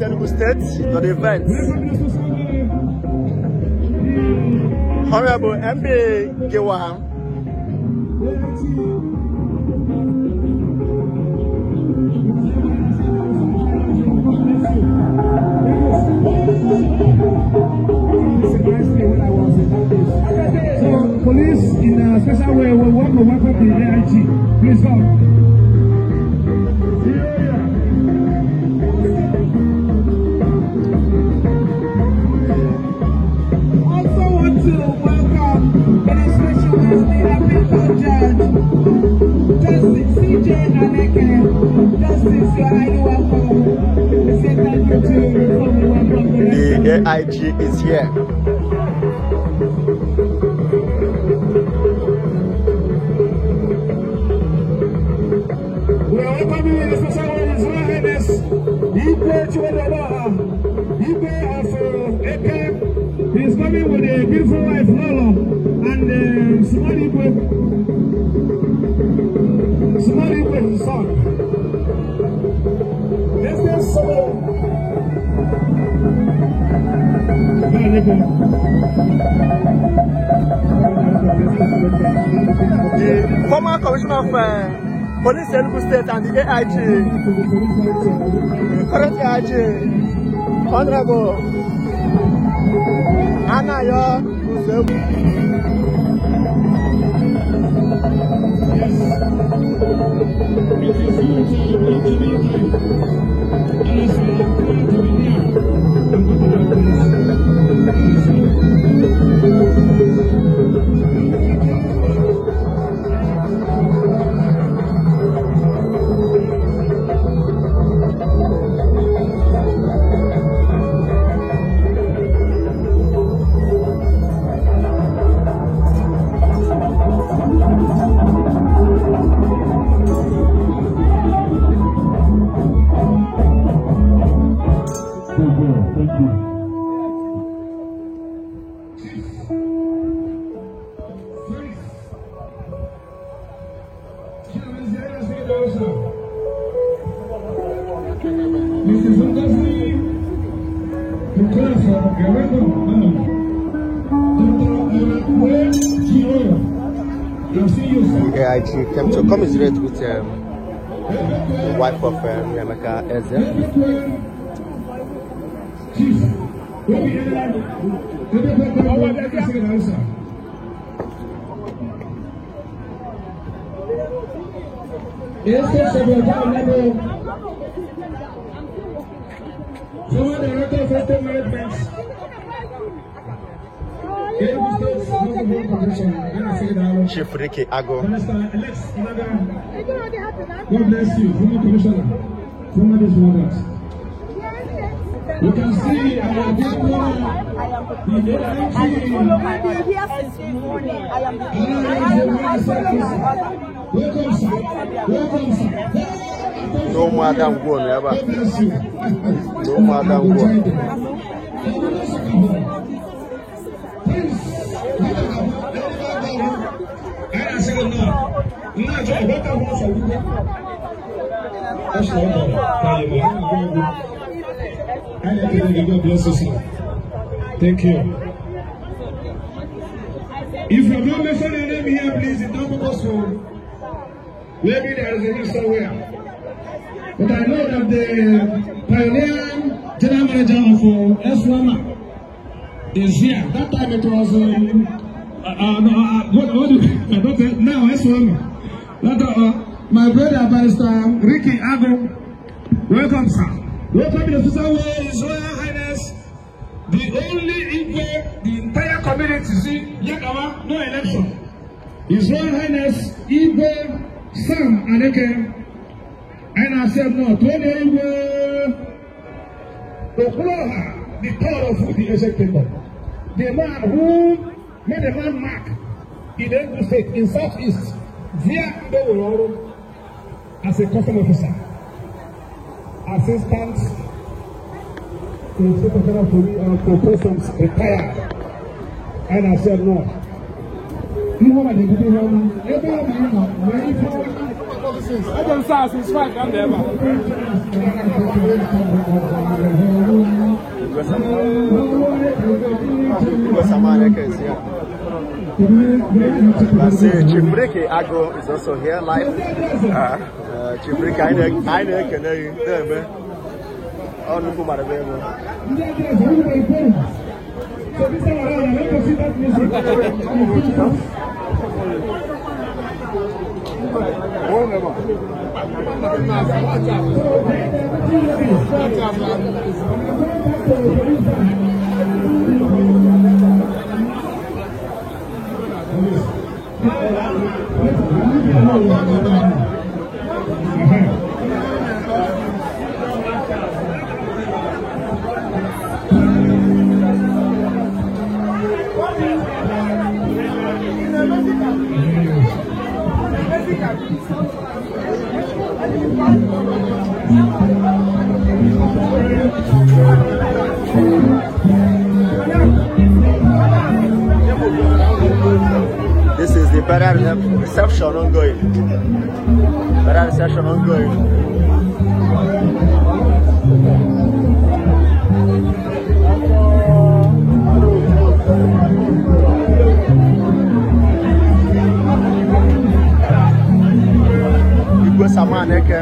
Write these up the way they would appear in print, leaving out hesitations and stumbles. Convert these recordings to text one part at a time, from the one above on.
Enugu State, your event. Honorable MB Gewaham. So, police in a special way will want to welcome the AIG. Please come. Also want to welcome in a special way the Appeal Judge, Justice CJ Aneke. Justice, you are highly welcome. We say thank you to the AIG is here. We are welcoming in a special way His Royal Highness Igwe Chiwedaba, Igwe of Eke. He is coming with a beautiful wife Lolo and small Igwe, his son. Let's get some. The former commissioner of police in Enugu State and the AIG, the current AIG, Honorable Anayo Uzebu. The AIG came to commiserate with the wife of Yamaka Eze. Chief Ricky Ago. God bless you, former commissioner, former disorders. You can see our people, no madam go never. No madam go. God bless you. Thank you. If you don't mention your name here, please, it don't go so. Maybe there is a name somewhere. But I know that the pioneer general manager of S1 is here. That time it was now S1. My brother Barrister Ricky Ago. Welcome, sir. Welcome to the Way, His Royal Highness, the only Igwe, the entire community, see, Yakawa, no election. His Royal Highness, Igwe, Sam Aneke, and I said, no, Tony Igwe, Okloha, the power of the executive, the man who made a landmark in the Enugu State, in Southeast, via Ndoworo, as a custom officer. Assistant to the Secretary for Persons retired. And I said, no. You know what I did? I don't say it's fine. see Chief Ricky Ago is also here live. Chief Ricky, I know can you oh, look at my baby. This is the better reception ongoing. Better reception ongoing. Igwe Saman Eke.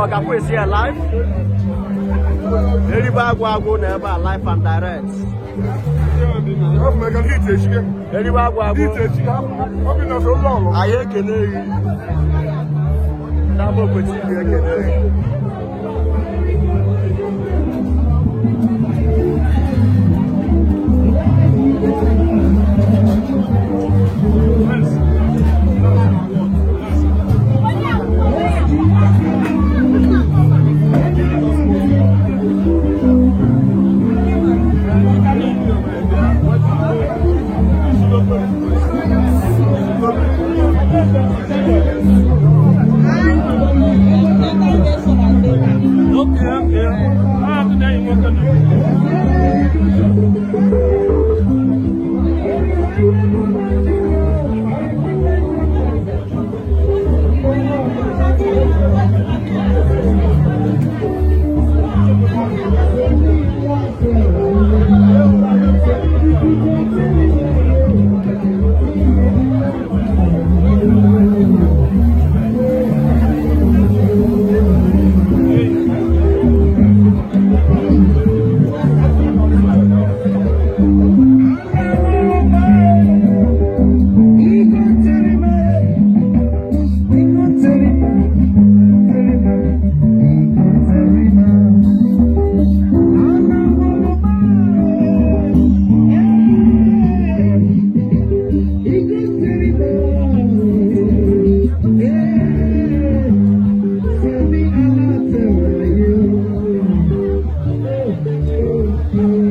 Kapu is here live. Eribagu never live and direct. Eribagu. Aye keneri. Dabo petit keneri.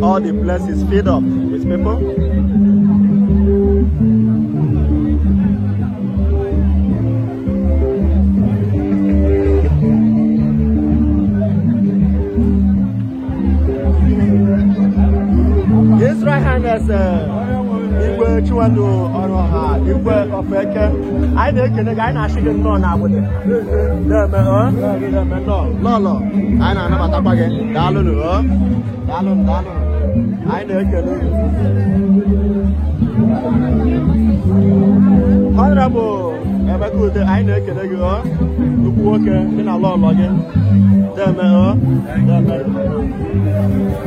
All the place is filled up with people. His right hand is Igwe Chiwando Oroha, Igwe Ofeke. I think the guy na shigin no na with it. The man, no. I know about that again. Dalun. I know Honorable Ebaku, I know can I go to work in a law again. The man,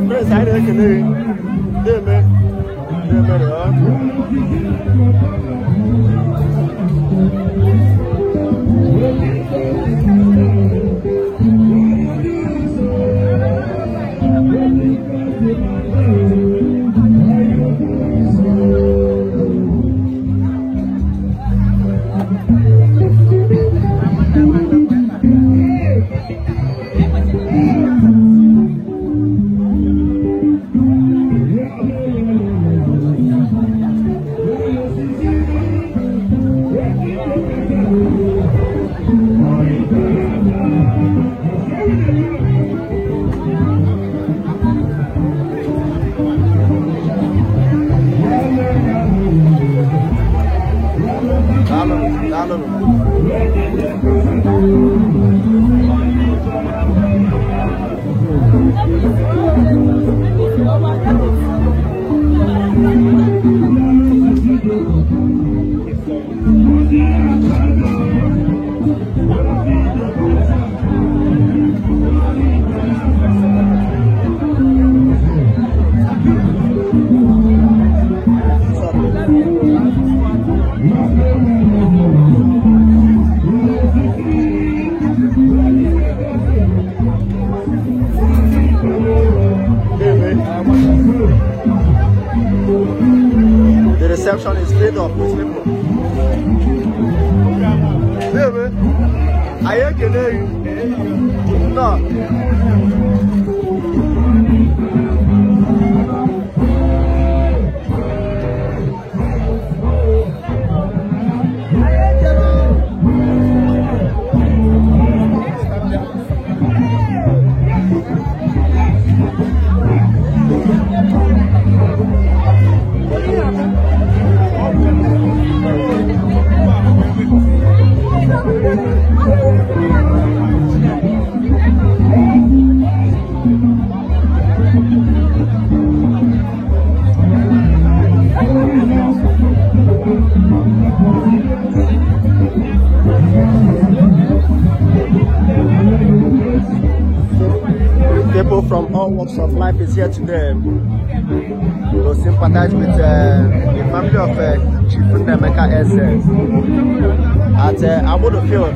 Prince, I know can The reception is filled up with people. Baby, I ain't kidding you. No. People from all walks of life is here today to sympathize with the family of Chief Emeka Eze at Abudu Field.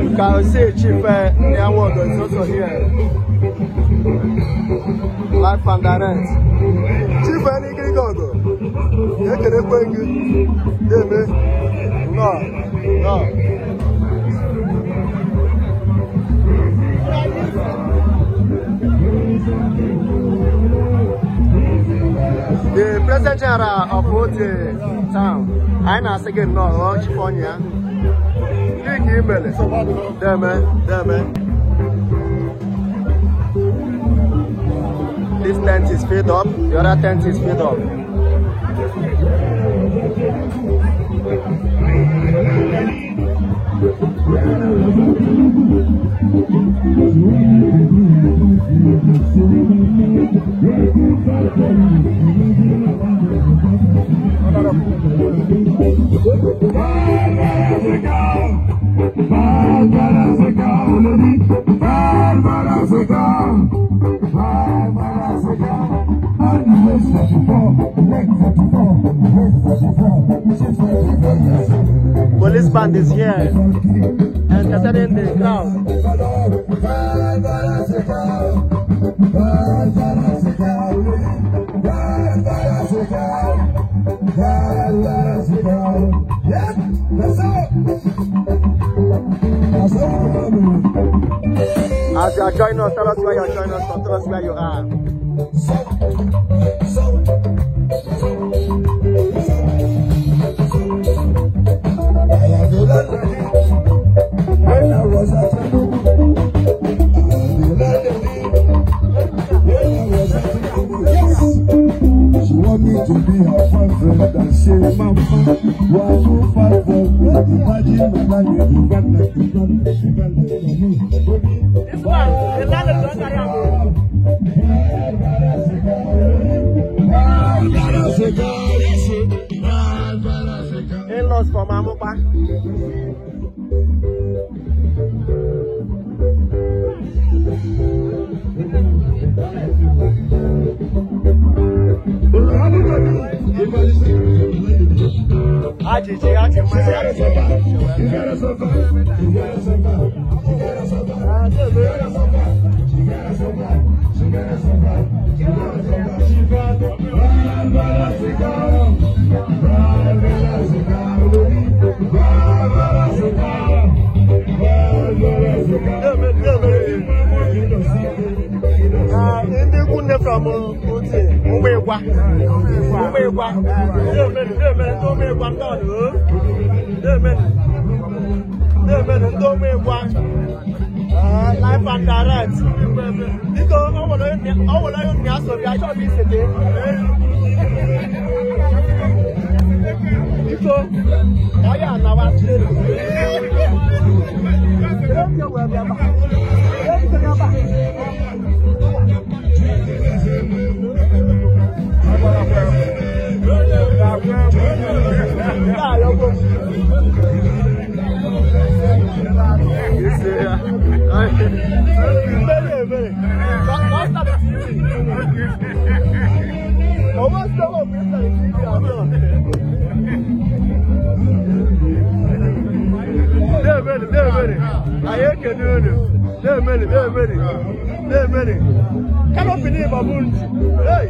You can see Chief Nyawodo is also here. Live and direct. Chief Nyawodo. You can bring you. No. The President General of Ote Town, I know again no, Chifonia. This tent is filled up, the other tent is filled up. Police band is here entertaining the crowd. As you are joining us, tell us where you are joining us from. Tell us where you are. When I was at she want me to be her boyfriend and say, Mama, why you fight for me? Imagine my man, you got like you got in-laws from Amopa. From live and direct. Because I cannot believe a moon. Hey,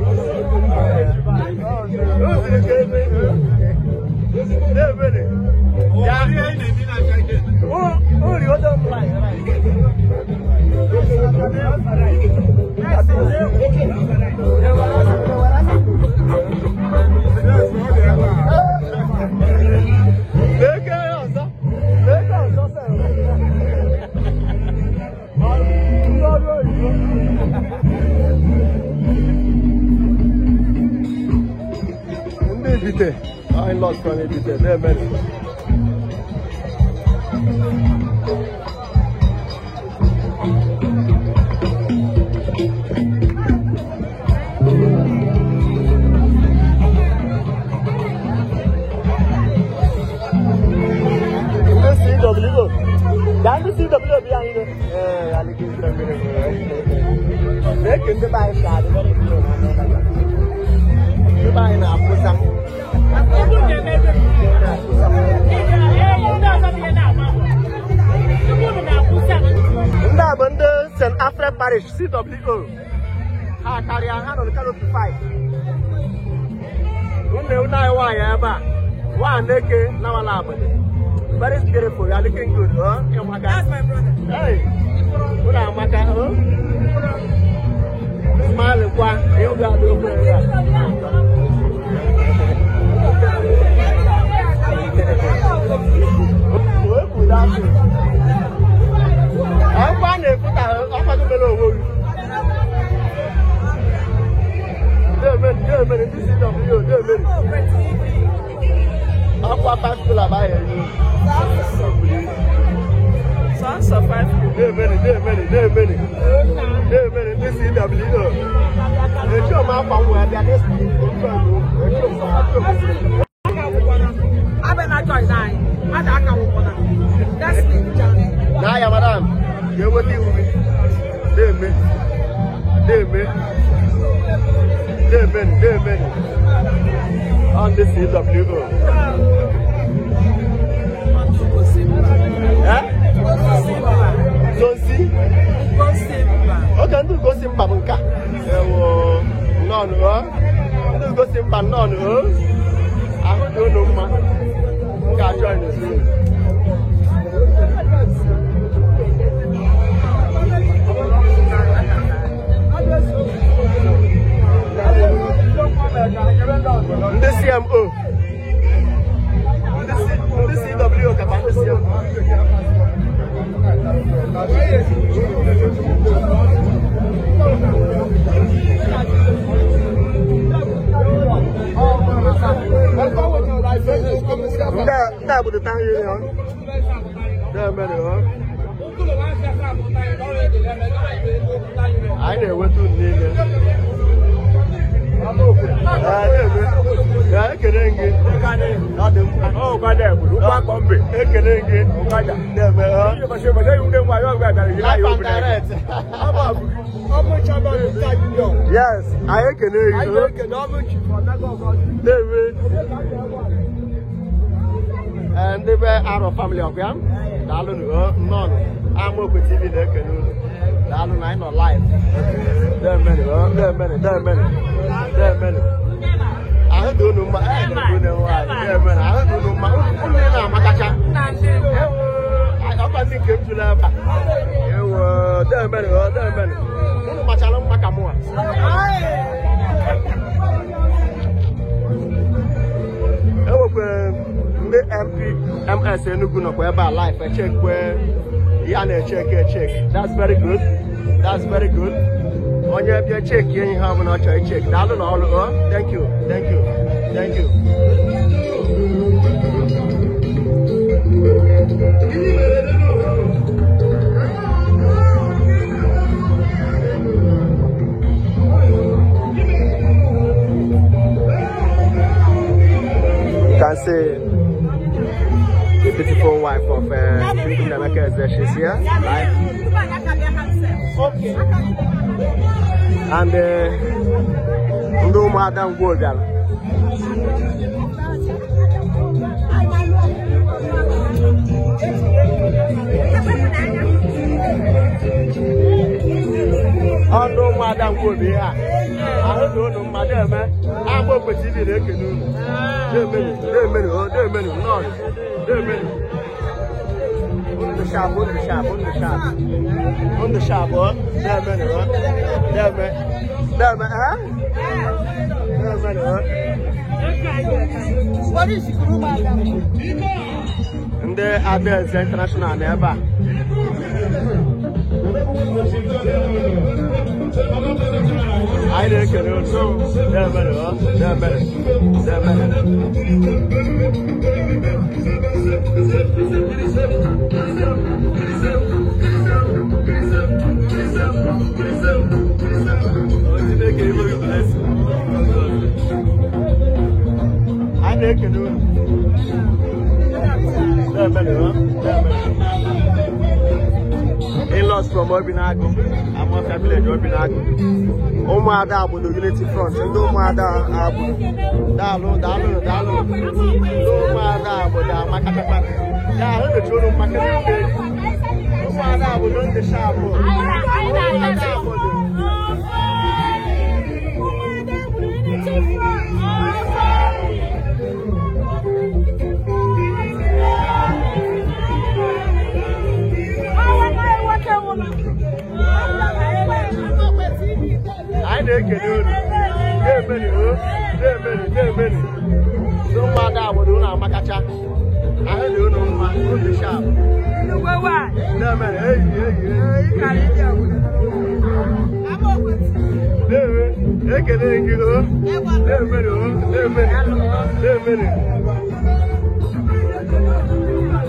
I lost from it. There, man. St. Alfred Parish, CWO. Carry a hand on the canopy 5. When they know why I am, one naked, now a lab. Very beautiful, you are looking good, huh? That's my brother. Hey, what am I? Smile, what you got to do? I'm going to put on the CWO. Don't see? Okay, do go simba bunka. No, no. Do go simba no. I don't know, man. Can't join us. The CMO. The CW, Captain CMO. That would the time you know. I know what to need. I can't get oh, my damn, back on me. I can't get yes, I can and they were out of family of them. None. I'm up with TV. They can do. I'm not live. There are many. I don't know my. I don't know why. I don't know my. I think came to them. There are many. Much along Macamoa. MS Enugu whereby life a check where Yana check. That's very good. On your check, you have an check. Thank you. You can see the beautiful wife of Namaka she's here, right? And no madam Gorgal. Oh no madam Gorgal. I don't know madam. I'm up with TV. They can do. They're many. On the shop. There what is it? And there are the international never. I don't know. There are many. In-laws from Obinago. I'm a family of Obinago. Omada Abu, the Unity Front. And Omada Abu. Dalo. Omada Abu, the Macatapa. I heard the children of Macatapa. Omada Abu, not the Shabu. I didn't get it. There many. No matter what you know, Macacha. I don't know my shop. You go why? There many.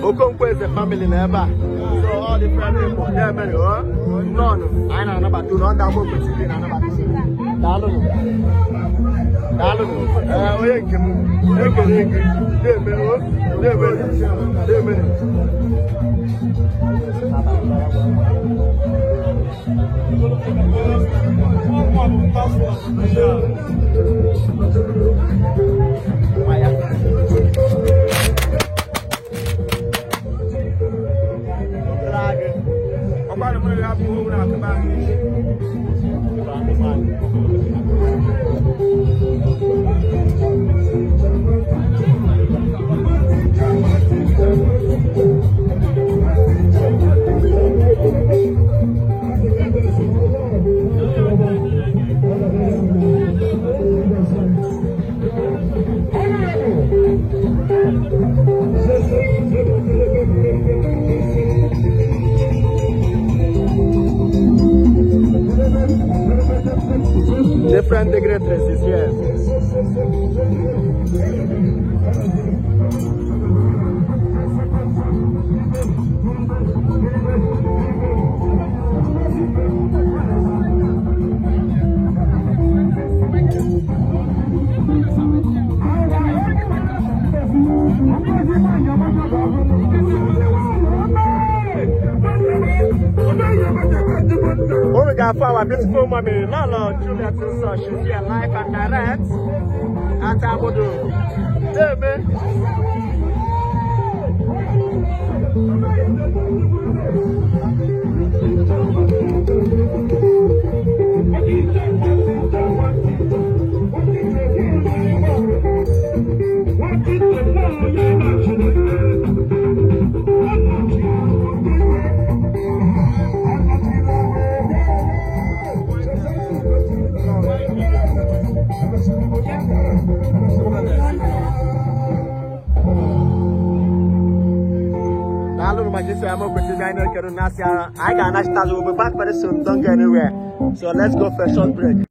Okonkwo is a family never. So all the friends people, there many. No. I know about two. Not that much. Dalo. Dignitaries is here. What we got for our beautiful mommy, Lolo Juliet, so she's here live and direct at Abudu. Hey, man. I can will be back very soon. Don't go anywhere. So let's go for a short break.